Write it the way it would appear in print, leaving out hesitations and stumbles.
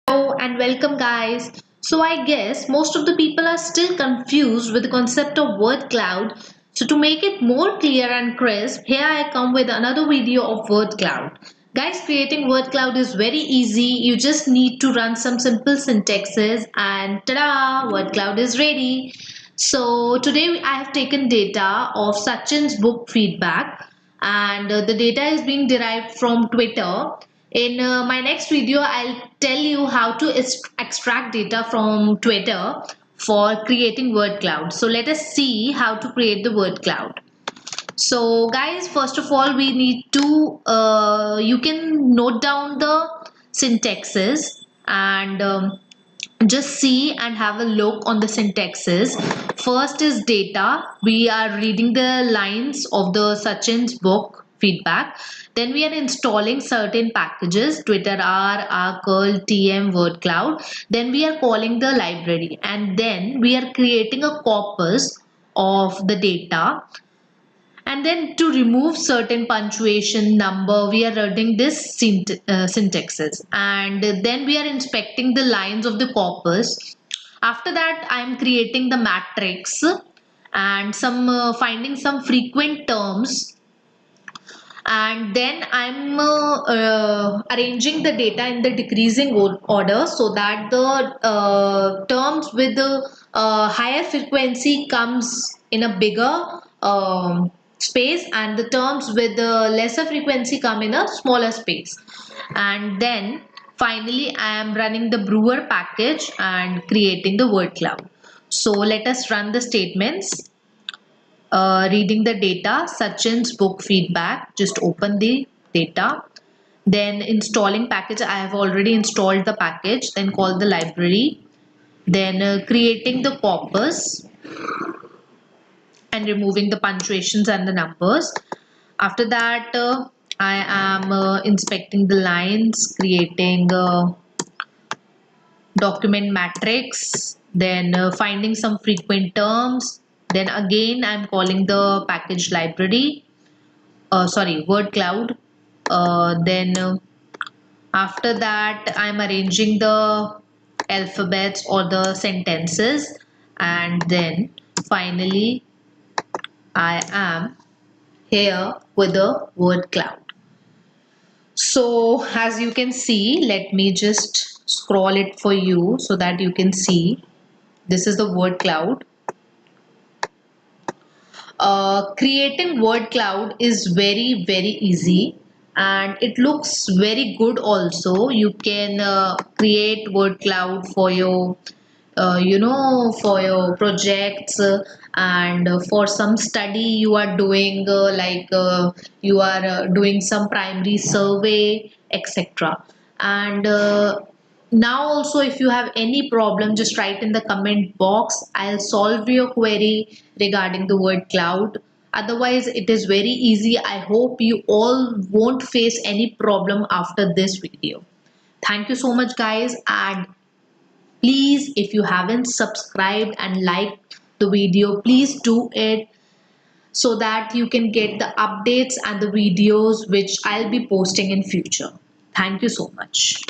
Hello and welcome, guys. So, I guess most of the people are still confused with the concept of word cloud. So, to make it more clear and crisp, here I come with another video of word cloud. Guys, creating word cloud is very easy. You just need to run some simple syntaxes, and ta-da! Word cloud is ready. So, today I have taken data of Sachin's book feedback, and the data is being derived from Twitter. In my next video, I'll tell you how to extract data from Twitter for creating word cloud. So let us see how to create the word cloud. So guys, first of all, we need to, you can note down the syntaxes and just see and have a look on the syntaxes. First is data. We are reading the lines of the Sachin's book feedback. Then we are installing certain packages, Twitter R, rcurl, tm, word cloud. Then we are calling the library, and then we are creating a corpus of the data. And then to remove certain punctuation number, we are running this syntaxes, and then we are inspecting the lines of the corpus. After that, I am creating the matrix and some finding some frequent terms, and then I'm arranging the data in the decreasing order so that the terms with the higher frequency comes in a bigger space, and the terms with the lesser frequency come in a smaller space. And then finally I am running the brewer package and creating the word cloud. So let us run the statements. Reading the data, Sachin's book feedback, just open the data. Then installing package, I have already installed the package. Then call the library. Then creating the corpus and removing the punctuations and the numbers. After that, I am inspecting the lines, creating document matrix, then finding some frequent terms. Then again I'm calling the package library, word cloud. Then after that I'm arranging the alphabets or the sentences, and then finally I am here with the word cloud. So as you can see, let me just scroll it for you so that you can see. This is the word cloud. Creating word cloud is very easy, and it looks very good also. You can create word cloud for your for your projects, and for some study you are doing, you are doing some primary survey, etc. And now also, if you have any problem, just write in the comment box. I'll solve your query regarding the word cloud. Otherwise, it is very easy. I hope you all won't face any problem after this video. Thank you so much, guys, and please, if you haven't subscribed and liked the video, please do it so that you can get the updates and the videos which I'll be posting in future. Thank you so much.